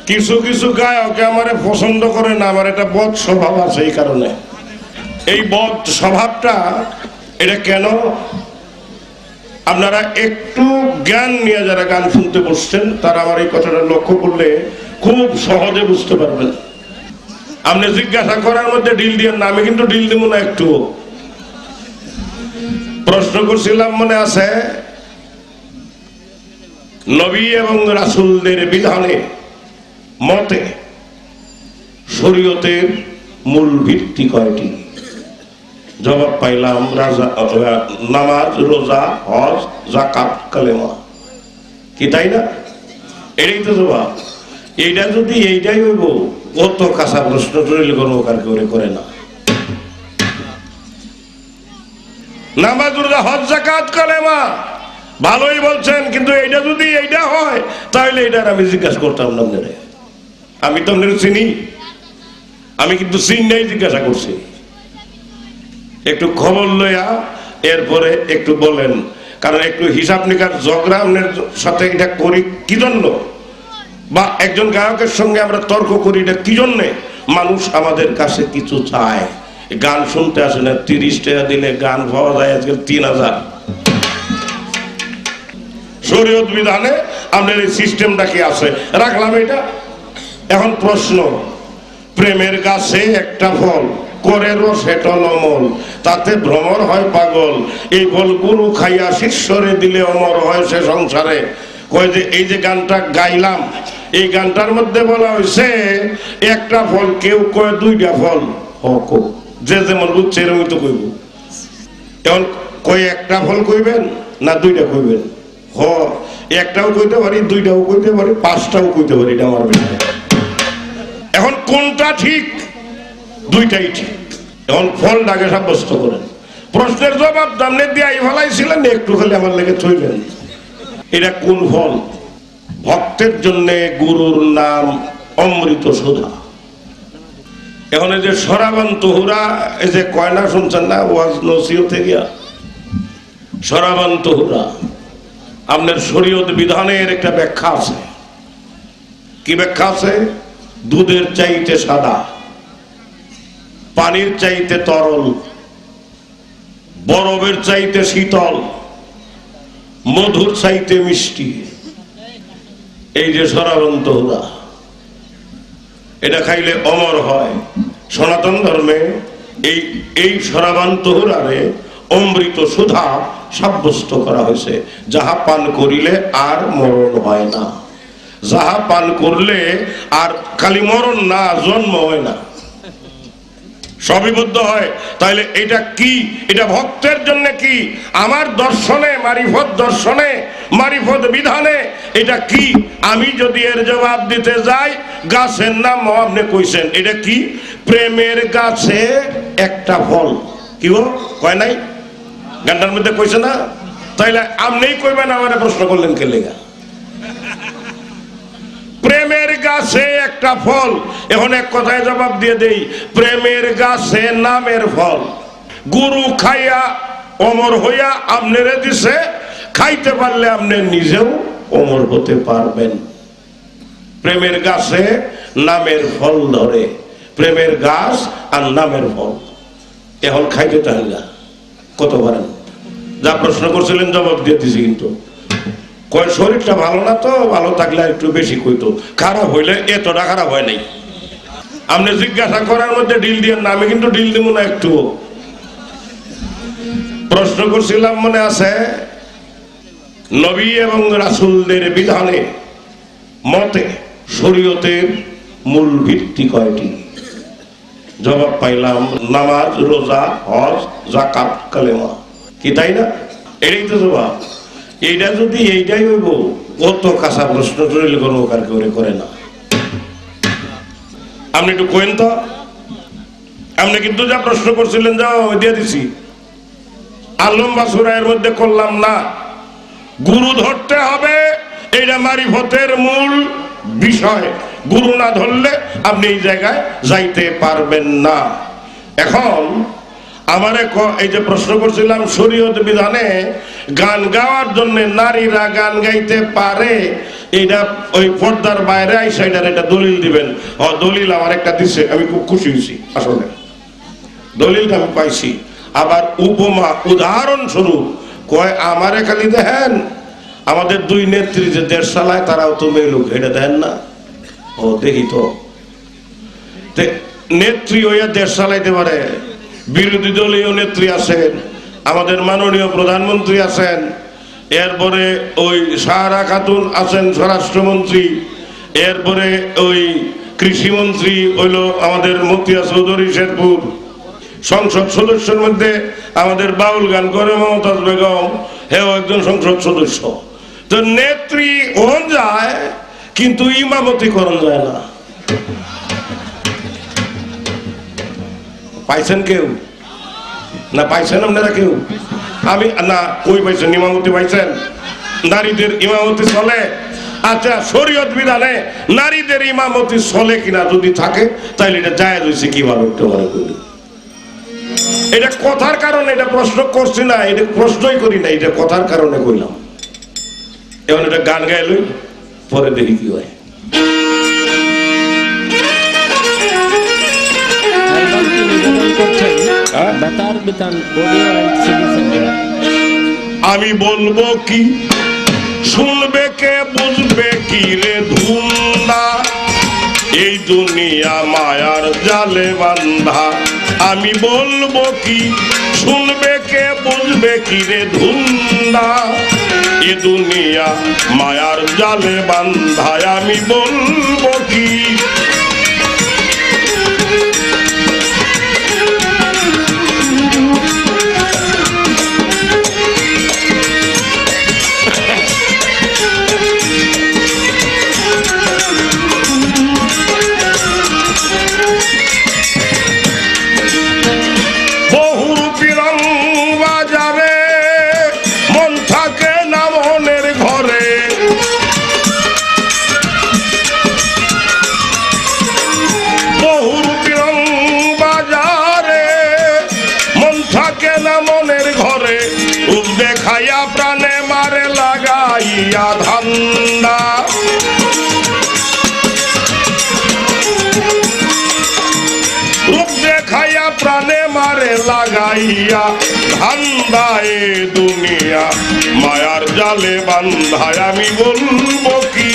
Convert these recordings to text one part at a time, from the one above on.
কিছু কিছু গায়ক আমারে পছন্দ করে না, আমার একটা বদ স্বভাব আছে। এই কারণে এই বদ স্বভাবটা এটা কেন, আপনারা একটু জ্ঞান নিয়ে যারা গান শুনতে বসছেন তারা আমার এই কথাটা লক্ষ্য করলে খুব সহজে বুঝতে পারবেন। আপনি জিজ্ঞাসা করার মধ্যে ডিল দিয়ে না, আমি কিন্তু ডিল দিব না। একটু প্রশ্ন করছিলাম মনে আছে, নবী এবং রাসূলদের বিধানে মতে শরীয়তের মূল ভিত্তি কয়টি? জবাব পাইলাম নামাজ, রোজা, হজ, যাকাত, কালেমা। কি তাই না? এটাই তো জবাব। এইটা যদি এইটাই হইব, অত কাঁচা প্রশ্ন তৈরি কর্মকার করে না। নামাজ, রোজা, হজ, যাকাত, কালেমা ভালোই বলছেন, কিন্তু এইটা যদি এইটা হয় তাহলে এটার আমি জিজ্ঞাসা করতাম না। আমি তো চিনি, আমি কিন্তু চিন্নাই জিজ্ঞাসা করছি। একটু খবর লইয়া এরপরে একটু বলেন, কারণ একটু হিসাব নিকাশ ঝগড়া আপনার সাথে এটা করি কি জন্য, বা একজন গায়কের সঙ্গে আমরা তর্ক করি এটা কি জন্যে? মানুষ আমাদের কাছে কিছু চায়, গান শুনতে আসে না। 30 টাকা দিলে গান পাওয়া যায় আজকাল 3000। শরীয়ত বিধানে আমাদের এই সিস্টেমটা কি আছে, রাখলাম এটা। এখন প্রশ্ন, প্রেমের গাছে একটা ফল করে রস হেটল অমল, তাতে ভ্রমর হয় পাগল, এই ফল গুরু খাইয়া শিষ্যরে দিলে অমর হয় সে সংসারে। কয় যে এই যে গানটা গাইলাম, এই গানটার মধ্যে বলা হয়েছে একটা ফল, কেউ কয় 2টা ফল। যে যেমন বুঝছে এরকমই তো কইব। এখন কই একটা ফল কইবেন না 2টা কইবেন? একটাও কইতে পারি, 2টাও কইতে পারি, 5টাও কইতে পারি, এটা আমার বিষয়। এখন কোনটা ঠিক? 2টাই ঠিক। এখন ফলটাকে সাব্যস্ত করেন। প্রশ্নের জবাব দামনে দিয়ে ফেলাইছিলেন, একটু খালি আমার লেগে থইলেন। এটা কোন ফল? ভক্তের জন্য গুরুর নাম অমৃত সুধা। এখন এই যে সরাবান তহুরা, এই যে কয়না শুনছেন না ওয়াজ নসিহতে গিয়া, সরাবান তহুরা আপনার শরীয়ত বিধানের একটা ব্যাখ্যা আছে। কি ব্যাখ্যা আছে? দুধের চাইতে সাদা, পানির চাইতে তরল, বরফের চাইতে শীতল, মধুর চাইতে মিষ্টি। এই যে সরাবান তহুরা, এটা খাইলে অমর হয়। সনাতন ধর্মে এই সরাবান তহুরারে অমৃত সুধা সাব্যস্ত করা হয়েছে। যাহা পান করিলে আর মরণ হয় না, যাহা পান করলে আর খালি মরণ না, জন্ম হয় না, সবই বুদ্ধ হয়। তাইলে এটা কি? এটা ভক্তের জন্য কি? আমার দর্শনে, মারিফত দর্শনে, মারিফত বিধানে এটা কি? আমি যদি এর জবাব দিতে যাই, গাছের নাম আপনি কইছেন, এটা কি? প্রেমের গাছে একটা ফল। কি কয় নাই? গানটার মধ্যে কইছে না? তাইলে আপনিই কইবেন, আমার প্রশ্ন করলেন কে লেগা? প্রেমের গাছে একটা ফল। এখন এক কথায় জবাব দিয়ে দেই, প্রেমের গাছে নামের ফল। গুরু খাইয়া অমর হইয়া আপনারে দিছে, খাইতে পারলে আপনি নিজেও অমর হতে পারবেন। প্রেমের গাছে নামের ফল ধরে, প্রেমের গাছ আর নামের ফল। এখন খাইতে তাহলে কত পারেন? যা প্রশ্ন করছিলেন জবাব দিয়ে দিছি। কিন্তু কয় শরীরটা ভালো না, তো ভালো থাকলে একটু বেশি কইতো, খারাপ হইলে এতটা খারাপ হয় নাই। আপনি জিজ্ঞাসা করার মধ্যে ডিল দিয়ে না, আমি কিন্তু ডিল দিব না। একটু প্রশ্ন করছিলাম মনে আছে, নবী এবং রাসূলদের বিধানে মতে শরীয়তের মূল ভিত্তি কয়টি? জবাব পাইলাম নামাজ, রোজা, হজ, যাকাত, কালেমা। কি তাই না? এটাই তো জবাব। এইটা যদি এইটাই হইব, অত কাঁচা প্রশ্ন তৈরি কর্মকার করে না। আপনি একটু কইন তো, আপনি কিন্তু যা প্রশ্ন করছিলেন যাও দিয়ে দিছি। আলম বাসুরায়ের মধ্যে করলাম না, গুরু ধরতে হবে, এইটা মারিফতের মূল বিষয়। গুরু না ধরলে আপনি এই জায়গায় যাইতে পারবেন না। এখন আমারে এই যে প্রশ্ন করছিলাম শরীয়ত বিধানে গান গাওয়ার জন্য নারীরা গান গাইতে পারে, এটা ওই পর্দার বাইরে আইসা এটা দলিল দিবেন। দলিল আমার একটা দিচ্ছে, আমি খুব খুশি হয়েছি। আসলে দলিলটা আমি পাইছি। আবার উপমা উদাহরণস্বরূপ কয় আমারে খালি দেখেন, আমাদের দুই নেত্রী যে দেশ চালায় তারাও তো মেয়ে লোক, এটা দেখেন না? ও দেখি তো, নেত্রী হইয়া দেশ চালাইতে পারে, বিরোধী দলীয় নেত্রী আছেন, আমাদের মাননীয় প্রধানমন্ত্রী আছেন, এরপরে ওই সাহারা খাতুন আছেন স্বরাষ্ট্রমন্ত্রী, এরপরে ওই কৃষিমন্ত্রী হইল আমাদের মতিয়া চৌধুরী শেরপুর, সংসদ সদস্যের মধ্যে আমাদের বাউল গান করে মমতাজ বেগম, হেও একজন সংসদ সদস্য। তো নেত্রী হন যায় কিন্তু ইমামতি করণ যায় না। পাইছেন কেউ না? পাইছেন আপনারা কেউ? আমি না, কই পাইছেন? ইমামতি পাইছেন? নারীদের ইমামতি চলে? আচ্ছা, শরীয়ত বিধানে নারীদের ইমামতি চলে কিনা যদি থাকে তাহলে এটা জায়েজ হয়েছে কিভাবে একটু মনে করি। এটা কথার কারণে এটা প্রশ্ন করছি না, এটা প্রশ্নই করি না, এটা কথার কারণে কইলাম। এখন এটা গান গাইল, পরে দেখি কি হয়। আমি বলবো কি, শুনবে কে, বুঝবে কি রে ধুন্দা, এই দুনিয়া মায়ার জালে বান্ধা। আমি বলবো কি, শুনবে কে, বুঝবে কি রে ধুন্দা, এ দুনিয়া মায়ার জালে বান্ধা। আমি বলবো কি, দেখাইয়া প্রাণে মারে লাগাইয়া ধান্দা। রূপ দেখাইয়া প্রাণে মারে লাগাইয়া ধান্দা, এ দুনিয়া মায়ার জালে বান্ধায়। আমি বলবো কি,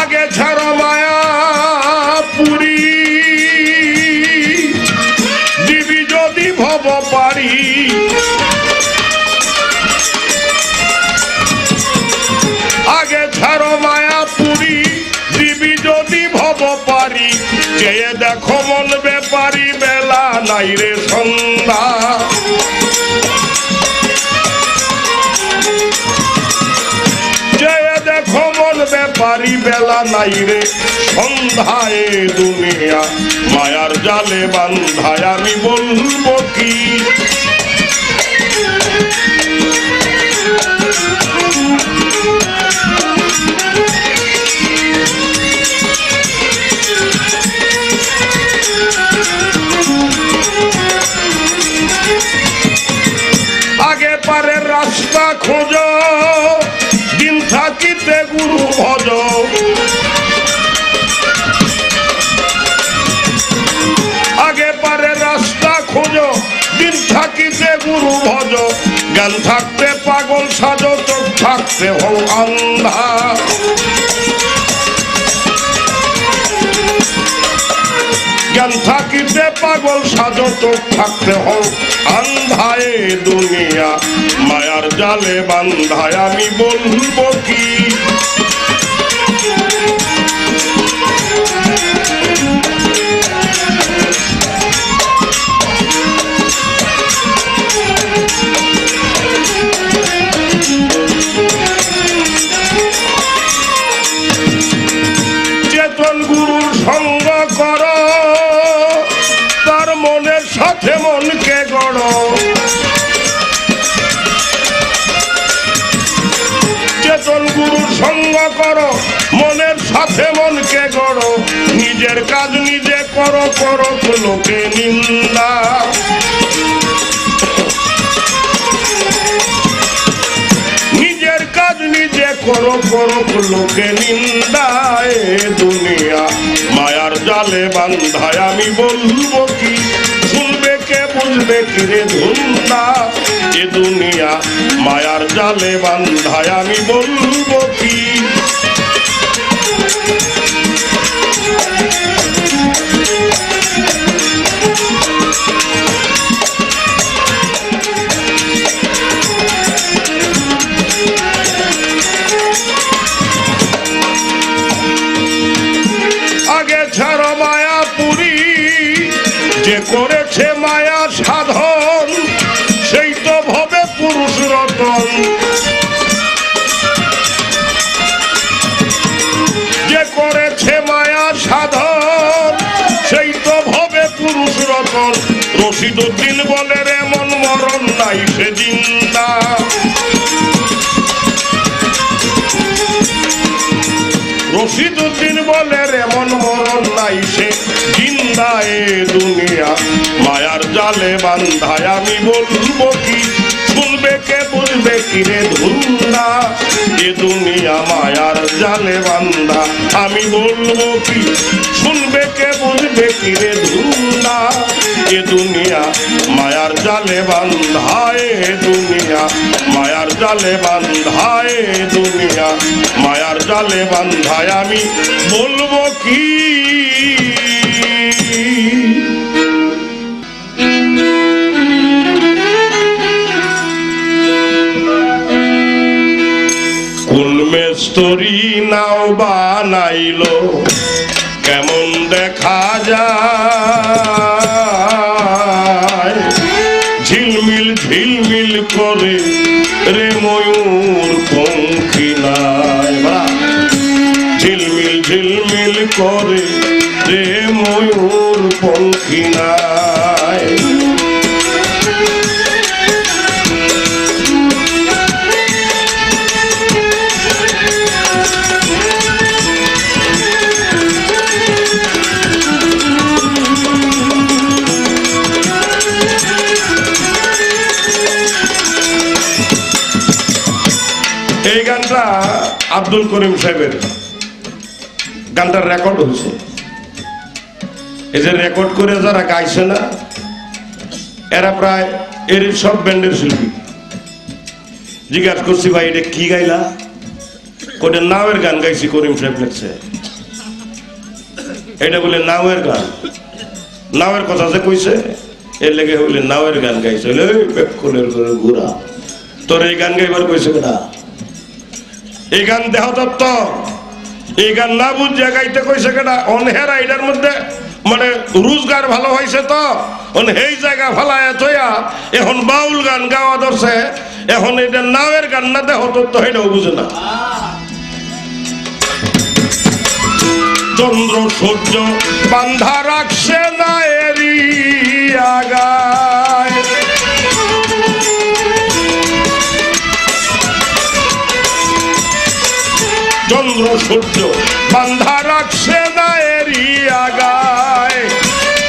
আগে ছাড়ো মায়া পুরী, দিবি যদি ভব পারি। আগে ছাড়ো মায়া পুরী, দিবি যদি ভব পারি। চেয়ে দেখো মন ব্যাপারি, বেলা নাই রে সন্ধ্যা। চেয়ে দেখো মন ব্যাপারি, বেলা নাই রে সন্ধ্যায়, দুনিয়া মায়ার জালে বান্ধায়। আমি বলবো কি, আগে পারে রাস্তা খোঁজো, দিন থাকিতে গুরু ভজ। আগে পারে রাস্তা খোঁজো, দিন থাকিতে গুরু ভজ। জ্ঞান থাকতে পাগল সাজো, চোখ থাকতে হও আন্ধা। জ্ঞান থাকিতে পাগল সাজো, চোখ থাকতে হও আন্ধায়, দুনিয়া মায়ার জালে বান্ধায়। আমি বলবো কি, চেতন গুরুর সচেতন গুরুর সঙ্গ করো, মনের সাথে মনকে গড়ো, নিজের কাজ নিজে করো, করো লোকে নিন্দা। নিজের কাজ নিজে করো, করো লোকে নিন্দা। এ দুনিয়া মায়ার জালে বান্ধায়, আমি বলবো কি শুনবে কে, বুঝবে কি রে ধুন্দা। এ দুনিয়া মায়ার জালে বান্ধায়, আমি বলবো কি। আগে ছাড়ো মায়াপুরী, যে করেছে মায়া সাধন, সেই তো ভবে পুরুষ রতন। যে করেছে মায়া সাধন, সেই তো ভবে পুরুষ রতন। রশিদুদ্দিন বলে রে মন মরণ নাই সে জিন্দা। রশিদুদ্দিন বলে রে মন মরণ নাই সে জিন্দা। এ দুনিয়া মায়ার জালে বান্ধায়, আমি বলবো কি শুনবে কে, বুঝবে কি রে ধুন্দা। এ দুনিয়া মায়ার জালে বান্ধা, আমি বলবো কি শুনবে কে, বুঝবে কি রে ধুন্দা। এ দুনিয়া মায়ার জালে বান্ধা, এ দুনিয়া মায়ার জালে বান্ধা, এ দুনিয়া মায়ার জালে বান্ধায়, আমি বলবো কি। কোন মেস্তরি নাও বানাইলো, কেমন দেখা যায়। ঝিলমিল ঝিলমিল করে রে ময়ূর পঙ্খী নাই। ঝিলমিল ঝিলমিল করে রে ময়ূর পঙ্খী নাই। এই গানটা আব্দুল করিম সাহেবের, গানটার রেকর্ড হয়েছে। এই যে রেকর্ড করে যারা গাইছে না, এরা প্রায় এর সব ব্যান্ডের শিল্পী। জিজ্ঞাসা করছি ভাই এটা কি গাইলা, কোটা নাওয়ের গান গাইছি, করিম সাহেব লেখছে। এটা বলে নাওয়ের গান, নাওয়ের কথা যে কইছে এর লেগে বলে নাওয়ের গান গাইছে। ঘুরা তোর এই গান গাইবার কইছে না, এই গান দেহ তত্ত্ব, এই গান না বুঝে গাইতে কইছে কেনা। অনহেরা এটার মধ্যে মানে রোজগার ভালো হয়েছে, তো এই জায়গা ফালায় থইয়া এখন বাউল গান গাওয়া ধরছে। এখন এটা নাওয়ের গান না, দেহ তত্ত্ব এটাও বুঝে না। চন্দ্র সূর্য বান্ধা রাখছে না এরি আগায়। চন্দ্র সূর্য বান্ধা রাখছে না এরি আগায়।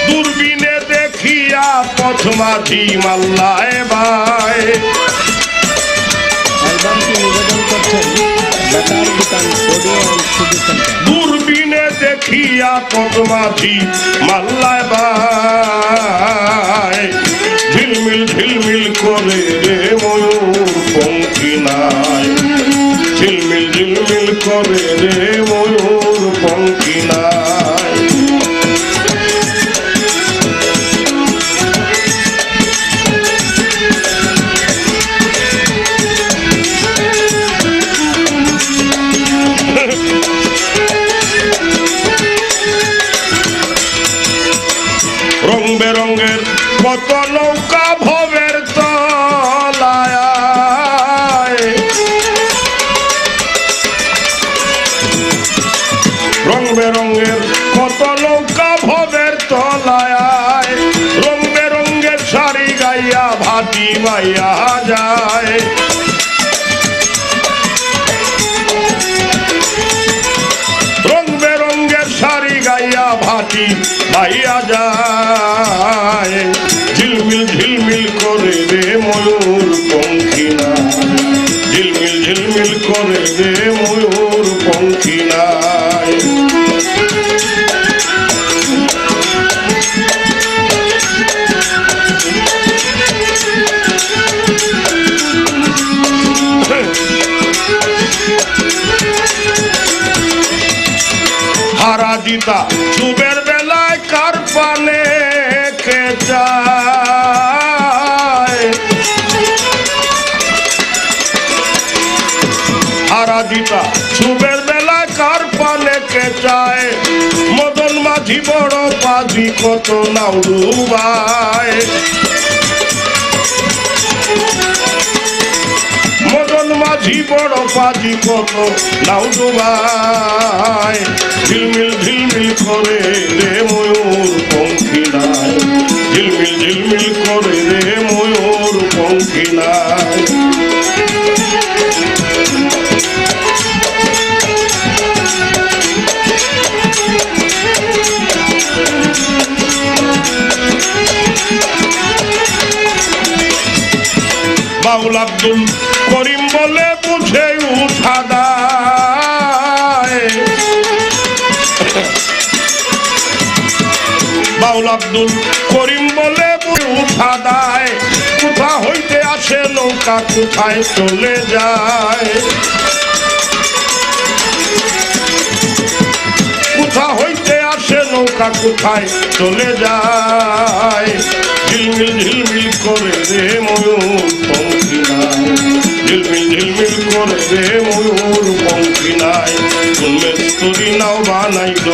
দূরবীনে দেখিয়া পথ মাঝি মাল্লায় বাই। দূরবীনে দেখিয়া পথ মাঝি মাল্লায় বাই। ঝিলমিল ঝিলমিল করে রে ময়ূর পঙ্খী নাই। ঝিলমিল ঝিলমিল করে রে ময়ূর পঙ্খী নাই। রং বেরঙের কত নৌকা ভবের তলায়। রং বেরঙের কত নৌকা ভবের তলায়। রং বেরঙের শাড়ি গাইয়া ভাতি মাইয়া যায়। করে রে ময়ূর পঙ্খী নাই। হারা দিতা ডুবের বেলায় কার পানে কে যায়, হারা দিতা ডুবের বেলায় কার পানে কে যায়, মদন মাঝি বড় পাজি কত নাও ডুবায়, মদন মাঝি বড় পাজি কত নাও ডুবায়, ঝিলমিল ঝিলমিল করে রে ময়ূর পঙ্খী নাই, ঝিলমিল ঝিলমিল করে রে ময়ূর পঙ্খী নাই। বাউল আব্দুল করিম বলে বুঝে উঠা দায়, বাউল আব্দুল করিম বলে উঠা দায়, কোথা হইতে আসে নৌকা কোথায় চলে যায়, কোথা হইতে আসে নৌকা কোথায় চলে যায়, ঝিলমিল ঝিলমিল করে রে ময়ূর পঙ্খী নাই, ঝিলমিল ঝিলমিল করে রে ময়ূর পঙ্খী নাই। মেস্তরি নাও বানাইল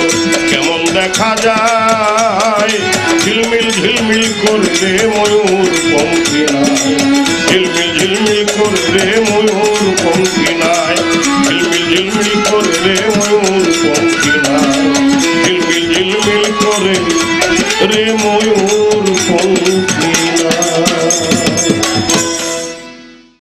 কেমন দেখা যায়, ঝিলমিল ঝিলমিল করে রে ময়ূর পঙ্খী নাই, ঝিলমিল ঝিলমিল করে রে ময়ূর পঙ্খী নাই, ঝিলমিল ঝিলমিল করে রে ময়ূর পঙ্খী নাই, ঝিলমিল ঝিলমিল করে রে ময়ূর